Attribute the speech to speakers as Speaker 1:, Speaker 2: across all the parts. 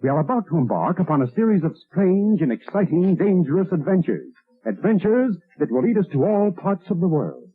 Speaker 1: We are about to embark upon a series of strange and exciting, dangerous adventures. Adventures that will lead us to all parts of the world.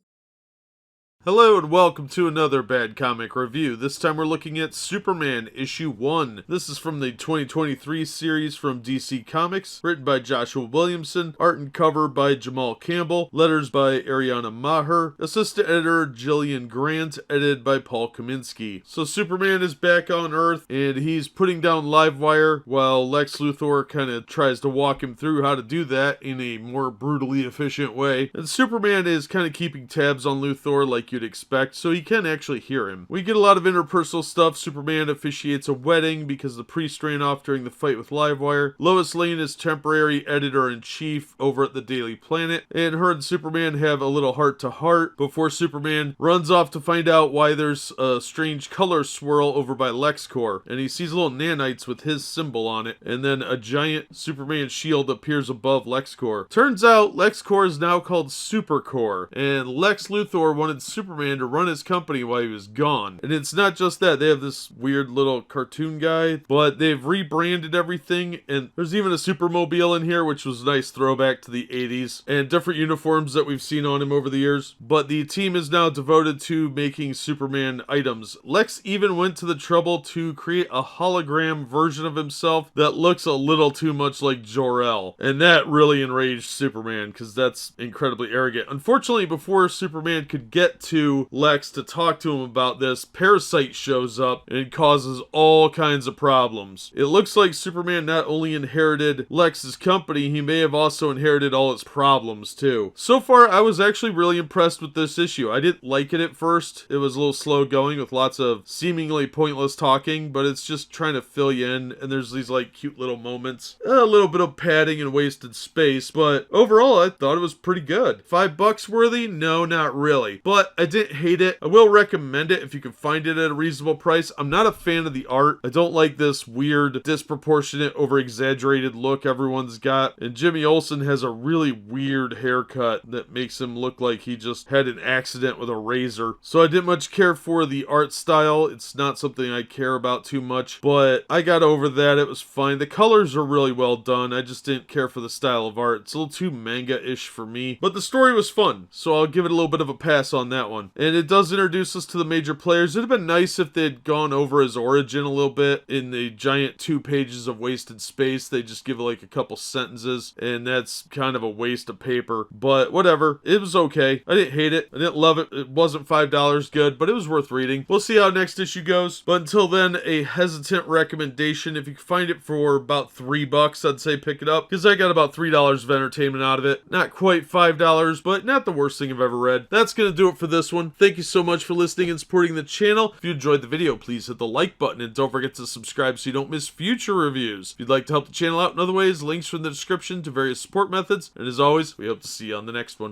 Speaker 2: Hello and welcome to another Bad Comic Review. This time we're looking at Superman Issue 1. This is from the 2023 series from DC Comics, written by Joshua Williamson, art and cover by Jamal Campbell, letters by Ariana Maher, assistant editor Jillian Grant, edited by Paul Kaminsky. So Superman is back on Earth and he's putting down Livewire while Lex Luthor kind of tries to walk him through how to do that in a more brutally efficient way. And Superman is kind of keeping tabs on Luthor like you'd expect, so he can actually hear him. We get a lot of interpersonal stuff. Superman officiates a wedding because the priest ran off during the fight with Livewire. Lois Lane is temporary editor-in-chief over at the Daily Planet, and her and Superman have a little heart-to-heart before Superman runs off to find out why there's a strange color swirl over by LexCorp, and he sees little nanites with his symbol on it, and then a giant Superman shield appears above LexCorp. Turns out LexCorp is now called Supercorp, and Lex Luthor wanted Superman to run his company while he was gone. And it's not just that, they have this weird little cartoon guy, but they've rebranded everything, and there's even a Supermobile in here, which was a nice throwback to the 80s, and different uniforms that we've seen on him over the years. But the team is now devoted to making Superman items. Lex even went to the trouble to create a hologram version of himself that looks a little too much like Jor-El, and that really enraged Superman, because that's incredibly arrogant. Unfortunately, before Superman could get to Lex to talk to him about this, Parasite shows up and causes all kinds of problems. It looks like Superman not only inherited Lex's company, he may have also inherited all its problems too. So far, I was actually really impressed with this issue. I didn't like it at first. It was a little slow going with lots of seemingly pointless talking, but it's just trying to fill you in, and there's these like cute little moments. A little bit of padding and wasted space, but overall I thought it was pretty good. $5 worthy? No, not really. But I didn't hate it. I will recommend it if you can find it at a reasonable price. I'm not a fan of the art. I don't like this weird, disproportionate, over-exaggerated look everyone's got. And Jimmy Olsen has a really weird haircut that makes him look like he just had an accident with a razor. So I didn't much care for the art style. It's not something I care about too much, but I got over that. It was fine. The colors are really well done. I just didn't care for the style of art. It's a little too manga-ish for me, but the story was fun, so I'll give it a little bit of a pass on that one. And it does introduce us to the major players. It'd have been nice if they'd gone over his origin a little bit. In the giant 2 pages of wasted space, they just give like a couple sentences, and that's kind of a waste of paper, but whatever. It was okay. I didn't hate it. I didn't love it. It wasn't $5 good, but it was worth reading. We'll see how next issue goes, but until then, a hesitant recommendation. If you can find it for about $3, I'd say pick it up, because I got about $3 of entertainment out of it. Not quite $5, but not the worst thing I've ever read. That's gonna do it for this one. Thank you so much for listening and supporting the channel. If you enjoyed the video, please hit the like button and don't forget to subscribe so you don't miss future reviews. If you'd like to help the channel out in other ways, links from the description to various support methods. And as always, we hope to see you on the next one.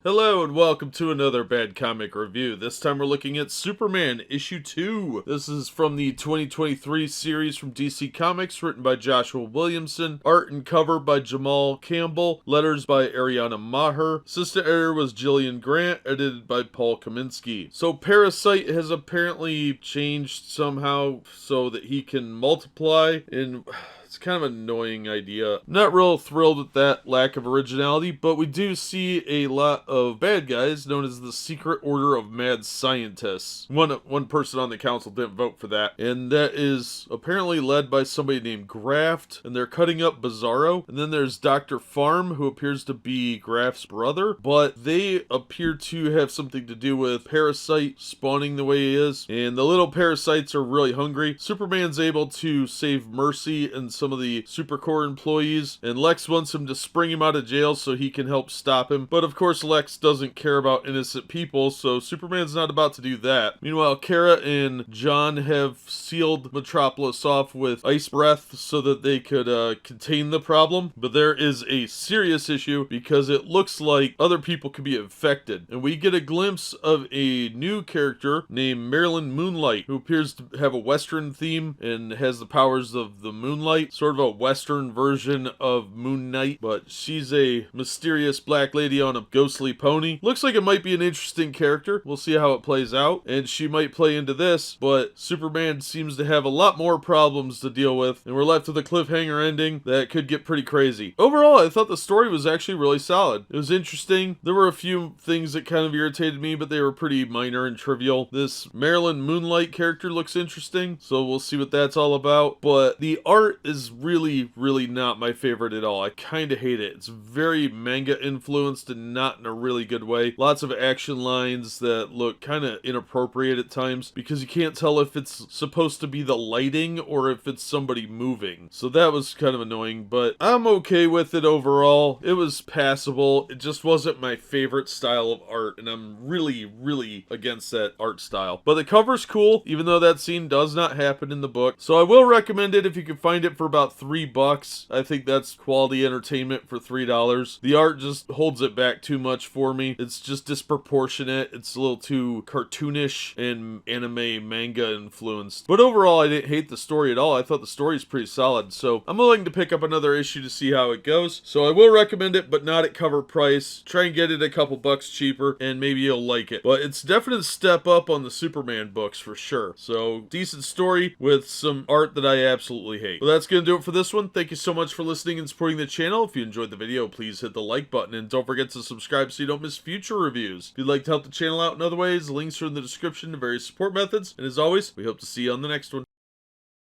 Speaker 2: Hello and welcome to another Bad Comic Review. This time we're looking at Superman Issue 2. This is from the 2023 series from DC Comics, written by Joshua Williamson, art and cover by Jamal Campbell, letters by Ariana Maher, assistant editor was Jillian Grant, edited by Paul Kaminsky. So Parasite has apparently changed somehow so that he can multiply in... It's kind of an annoying idea. Not real thrilled with that lack of originality, but we do see a lot of bad guys known as the Secret Order of Mad Scientists. One person on the council didn't vote for that, and that is apparently led by somebody named Graft, and they're cutting up Bizarro. And then there's Dr. Farm, who appears to be Graft's brother, but they appear to have something to do with Parasite spawning the way he is, and the little parasites are really hungry. Superman's able to save Mercy and some of the Supercorp employees, and Lex wants him to spring him out of jail so he can help stop him. But of course, Lex doesn't care about innocent people, so Superman's not about to do that. Meanwhile, Kara and John have sealed Metropolis off with ice breath so that they could contain the problem. But there is a serious issue because it looks like other people could be infected. And we get a glimpse of a new character named Marilyn Moonlight, who appears to have a Western theme and has the powers of the moonlight. Knight, sort of a Western version of Moon Knight, but she's a mysterious black lady on a ghostly pony. Looks like it might be an interesting character. We'll see how it plays out, and she might play into this, but Superman seems to have a lot more problems to deal with, and we're left with a cliffhanger ending that could get pretty crazy. Overall, I thought the story was actually really solid. It was interesting. There were a few things that kind of irritated me, but they were pretty minor and trivial. This Marilyn Moonlight character looks interesting, so we'll see what that's all about, but the art is really not my favorite at all. I kind of hate it. It's very manga influenced and not in a really good way. Lots of action lines that look kind of inappropriate at times because you can't tell if it's supposed to be the lighting or if it's somebody moving. So that was kind of annoying, but I'm okay with it overall. It was passable. It just wasn't my favorite style of art, and I'm really against that art style. But the cover's cool, even though that scene does not happen in the book. So I will recommend it if you can find it for about $3. I think that's quality entertainment for $3. The art just holds it back too much for me. It's just disproportionate. It's a little too cartoonish and anime manga influenced. But overall, I didn't hate the story at all. I thought the story is pretty solid. So I'm willing to pick up another issue to see how it goes. So I will recommend it, but not at cover price. Try and get it a couple bucks cheaper, and maybe you'll like it. But it's definitely a step up on the Superman books for sure. So decent story with some art that I absolutely hate. Well, that's going to do it for this one. Thank you so much for listening and supporting the channel. If you enjoyed the video, please hit the like button, and don't forget to subscribe so you don't miss future reviews. If you'd like to help the channel out in other ways, the links are in the description to various support methods. And as always, we hope to see you on the next one.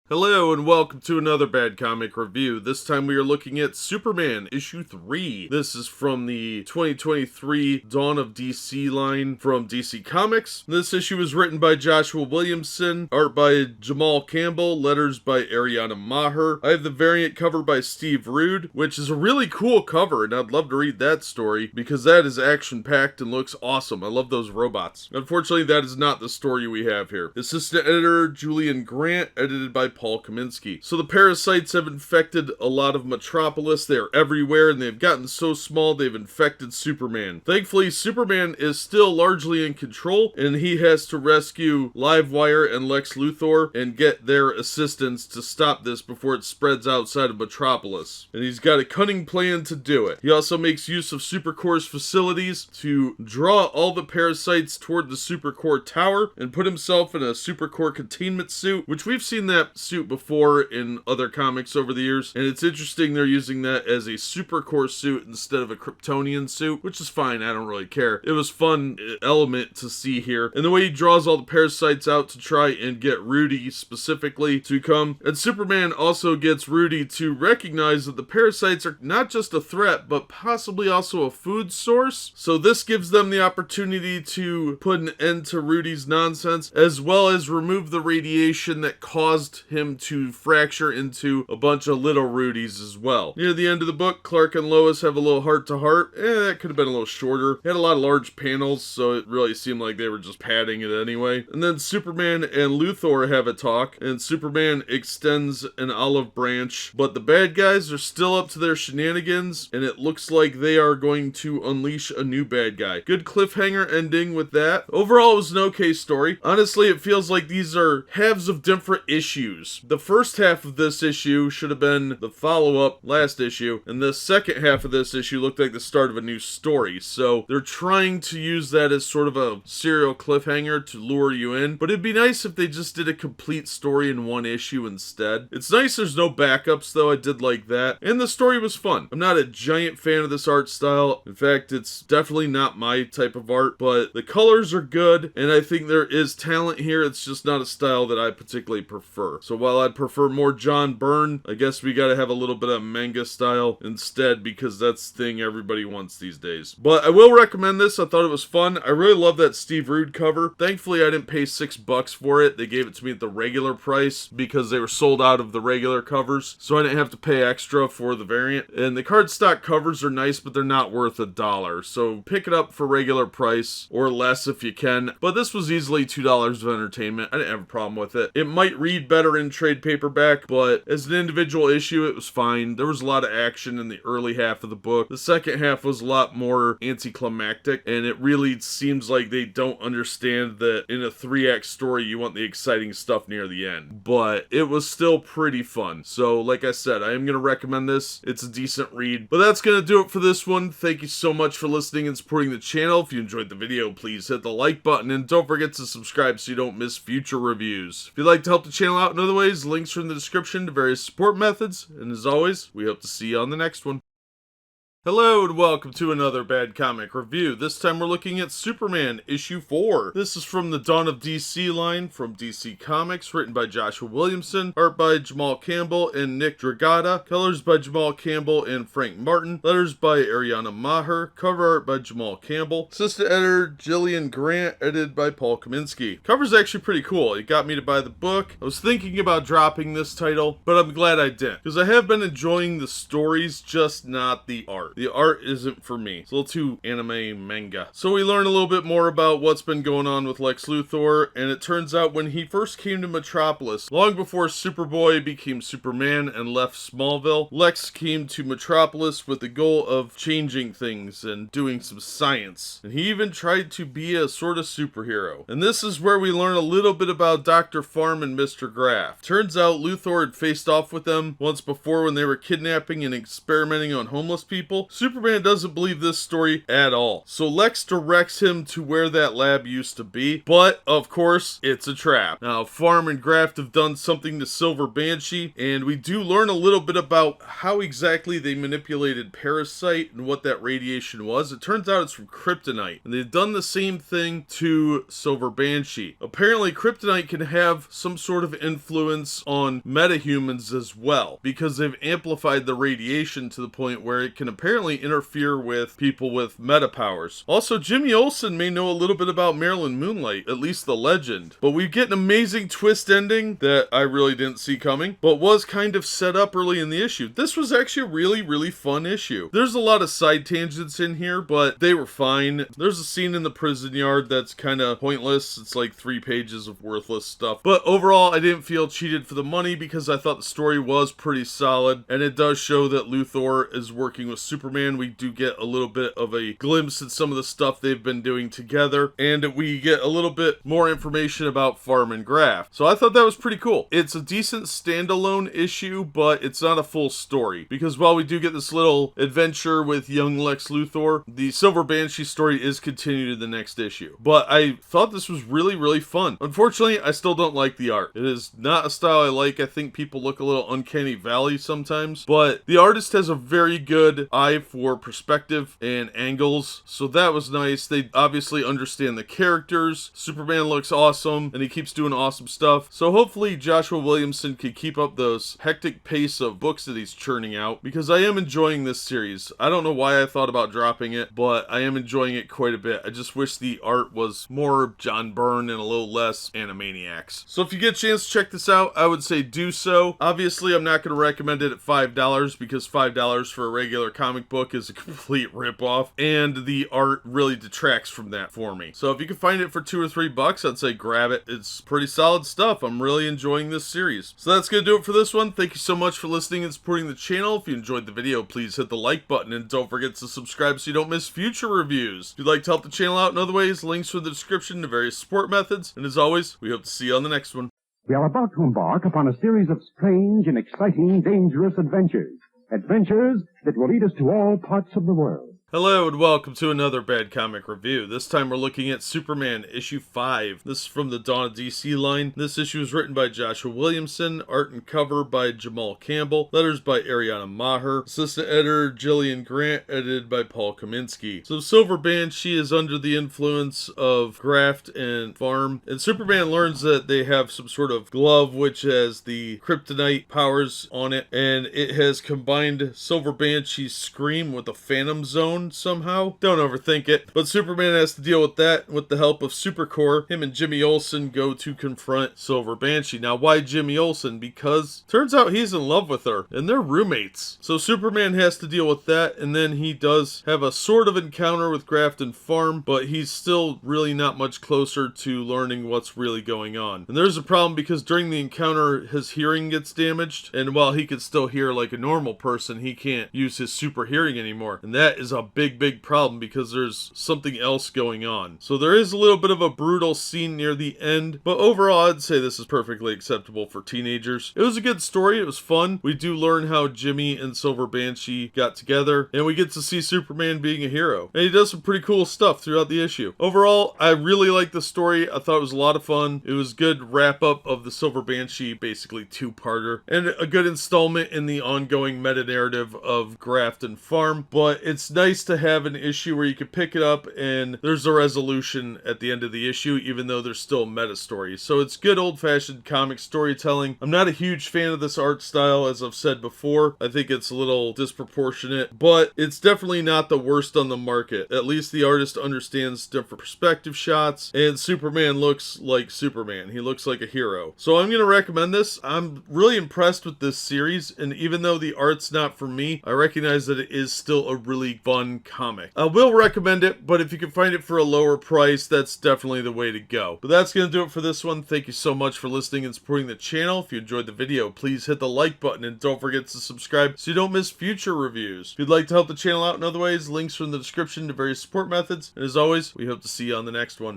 Speaker 2: Hello and welcome to another Bad Comic Review. This time we are looking at Superman issue 3. This is from the 2023 Dawn of DC line from DC Comics. This issue was written by Joshua Williamson, art by Jamal Campbell, letters by Ariana Maher. I have the variant cover by Steve Rude, which is a really cool cover, and I'd love to read that story because that is action-packed and looks awesome. I love those robots. Unfortunately, that is not the story we have here. Assistant editor Julian Grant, edited by Paul Kaminsky. So the parasites have infected a lot of Metropolis. They are everywhere, and they've gotten so small they've infected Superman. Thankfully, Superman is still largely in control, and he has to rescue Livewire and Lex Luthor and get their assistance to stop this before it spreads outside of Metropolis. And he's got a cunning plan to do it. He also makes use of Supercorp's facilities to draw all the parasites toward the Supercorp tower and put himself in a Supercorp containment suit, which we've seen that suit before in other comics over the years, and it's interesting they're using that as a Supercorp suit instead of a Kryptonian suit, which is fine. I don't really care. It was fun element to see here, and the way he draws all the parasites out to try and get Rudy specifically to come, and Superman also gets Rudy to recognize that the parasites are not just a threat, but possibly also a food source. So this gives them the opportunity to put an end to Rudy's nonsense, as well as remove the radiation that caused him to fracture into a bunch of little Rudys as well. Near the end of the book, Clark and Lois have a little heart-to-heart. That could have been a little shorter. It had a lot of large panels, so it really seemed like they were just padding it anyway. And then Superman and Luthor have a talk, and Superman extends an olive branch, but the bad guys are still up to their shenanigans, and it looks like they are going to unleash a new bad guy. Good cliffhanger ending with that. Overall, it was an okay story. Honestly, it feels like these are halves of different issues. The first half of this issue should have been the follow-up last issue, and the second half of this issue looked like the start of a new story. So they're trying to use that as sort of a serial cliffhanger to lure you in, but it'd be nice if they just did a complete story in one issue instead. It's nice there's no backups though. I did like that, and the story was fun. I'm not a giant fan of this art style. In fact, it's definitely not my type of art, but the colors are good, and I think there is talent here. It's just not a style that I particularly prefer. So while I'd prefer more John Byrne, I guess we gotta have a little bit of manga style instead, because that's the thing everybody wants these days. But I will recommend this. I thought it was fun. I really love that Steve Rude cover. Thankfully, I didn't pay $6 for it. They gave it to me at the regular price because they were sold out of the regular covers, so I didn't have to pay extra for the variant. And the cardstock covers are nice, but they're not worth $1. So pick it up for regular price or less if you can. But this was easily $2 of entertainment. I didn't have a problem with it. It might read better in trade paperback, but as an individual issue, it was fine. There was a lot of action in the early half of the book. The second half was a lot more anticlimactic, and it really seems like they don't understand that in a 3-act story, you want the exciting stuff near the end. But it was still pretty fun. So, like I said, I am going to recommend this. It's a decent read. But that's going to do it for this one. Thank you so much for listening and supporting the channel. If you enjoyed the video, please hit the like button, and don't forget to subscribe so you don't miss future reviews. If you'd like to help the channel out in other ways, links are in the description to various support methods. And as always, we hope to see you on the next one. Hello and welcome to another Bad Comic Review. This time we're looking at Superman issue 4. This is from the Dawn of DC line from DC Comics, written by Joshua Williamson, art by Jamal Campbell and Nick Dragotta, colors by Jamal Campbell and Frank Martin, letters by Ariana Maher, cover art by Jamal Campbell, assistant editor Jillian Grant, edited by Paul Kaminsky. Cover's actually pretty cool. It got me to buy the book. I was thinking about dropping this title, but I'm glad I didn't, because I have been enjoying the stories, just not the art. The art isn't for me. It's a little too anime manga. So we learn a little bit more about what's been going on with Lex Luthor, and it turns out when he first came to Metropolis, long before Superboy became Superman and left Smallville, Lex came to Metropolis with the goal of changing things and doing some science. And he even tried to be a sort of superhero. And this is where we learn a little bit about Dr. Farm and Mr. Graft. Turns out Luthor had faced off with them once before when they were kidnapping and experimenting on homeless people. Superman doesn't believe this story at all. So Lex directs him to where that lab used to be, but of course, it's a trap. Now, Farm and Graft have done something to Silver Banshee, and we do learn a little bit about how exactly they manipulated Parasite and what that radiation was. It turns out it's from kryptonite, and they've done the same thing to Silver Banshee. Apparently, kryptonite can have some sort of influence on metahumans as well, because they've amplified the radiation to the point where it can apparently interfere with people with meta powers. Also, Jimmy Olsen may know a little bit about Marilyn Moonlight, at least the legend. But we get an amazing twist ending that I really didn't see coming, but was kind of set up early in the issue. This was actually a really fun issue. There's a lot of side tangents in here, but they were fine. There's a scene in the prison yard that's kind of pointless. It's like 3 pages of worthless stuff. But overall, I didn't feel cheated for the money because I thought the story was pretty solid, and it does show that Luthor is working with Superman. We do get a little bit of a glimpse at some of the stuff they've been doing together, and we get a little bit more information about Farm and Graft. So I thought that was pretty cool. It's a decent standalone issue, but it's not a full story, because while we do get this little adventure with young Lex Luthor, the Silver Banshee story is continued in the next issue. But I thought this was really fun. Unfortunately, I still don't like the art. It is not a style I like. I think people look a little uncanny valley sometimes, but the artist has a very good eye for perspective and angles, so that was nice. They obviously understand the characters. Superman looks awesome, and he keeps doing awesome stuff. So hopefully Joshua Williamson can keep up those hectic pace of books that he's churning out, because I am enjoying this series. I don't know why I thought about dropping it, but I am enjoying it quite a bit. I just wish the art was more John Byrne and a little less Animaniacs. So if you get a chance to check this out, I would say do so. Obviously, I'm not going to recommend it at $5, because $5 for a regular comic book is a complete ripoff, and the art really detracts from that for me. So if you can find it for $2 or $3, I'd say grab it. It's pretty solid stuff. I'm really enjoying this series. So that's gonna do it for this one. Thank you so much for listening and supporting the channel. If you enjoyed the video, please hit the like button, and don't forget to subscribe so you don't miss future reviews. If you'd like to help the channel out in other ways, links are in the description to various support methods, and as always, we hope to see you on the next one.
Speaker 1: We are about to embark upon a series of strange and exciting, dangerous adventures. Adventures that will lead us to all parts of the world.
Speaker 2: Hello and welcome to another Bad Comic Review. This time we're looking at Superman issue 5. This is from the Dawn of DC line. This issue is written by Joshua Williamson, art and cover by Jamal Campbell, letters by Ariana Maher, assistant editor Jillian Grant, edited by Paul Kaminsky. So Silver Banshee is under the influence of Graft and Farm, and Superman learns that they have some sort of glove which has the kryptonite powers on it, and it has combined Silver Banshee's scream with the Phantom Zone, phone somehow. Don't overthink it. But Superman has to deal with that with the help of Supercorp. Him and Jimmy Olsen go to confront Silver Banshee. Now, why Jimmy Olsen? Because turns out he's in love with her, and they're roommates. So Superman has to deal with that, and then he does have a sort of encounter with Grafton Farm, but he's still really not much closer to learning what's really going on. And there's a problem because during the encounter, his hearing gets damaged, and while he can still hear like a normal person, he can't use his super hearing anymore. And that is a big problem because there's something else going on. So there is a little bit of a brutal scene near the end, but overall I'd say this is perfectly acceptable for teenagers. It was a good story, it was fun. We do learn how Jimmy and Silver Banshee got together, and we get to see Superman being a hero. And he does some pretty cool stuff throughout the issue. Overall, I really liked the story. I thought it was a lot of fun. It was a good wrap up of the Silver Banshee, basically two-parter, and a good installment in the ongoing meta-narrative of Grafton Farm. But it's nice to have an issue where you can pick it up and there's a resolution at the end of the issue, even though there's still a meta story. So it's good old-fashioned comic storytelling. I'm not a huge fan of this art style, as I've said before. I think it's a little disproportionate, but it's definitely not the worst on the market. At least the artist understands different perspective shots, and Superman looks like Superman. He looks like a hero. So I'm going to recommend this. I'm really impressed with this series, and even though the art's not for me, I recognize that it is still a really fun comic. I will recommend it, but if you can find it for a lower price, that's definitely the way to go. But that's going to do it for this one. Thank you so much for listening and supporting the channel. If you enjoyed the video, please hit the like button and don't forget to subscribe so you don't miss future reviews. If you'd like to help the channel out in other ways, links are in the description to various support methods. And as always, we hope to see you on the next one.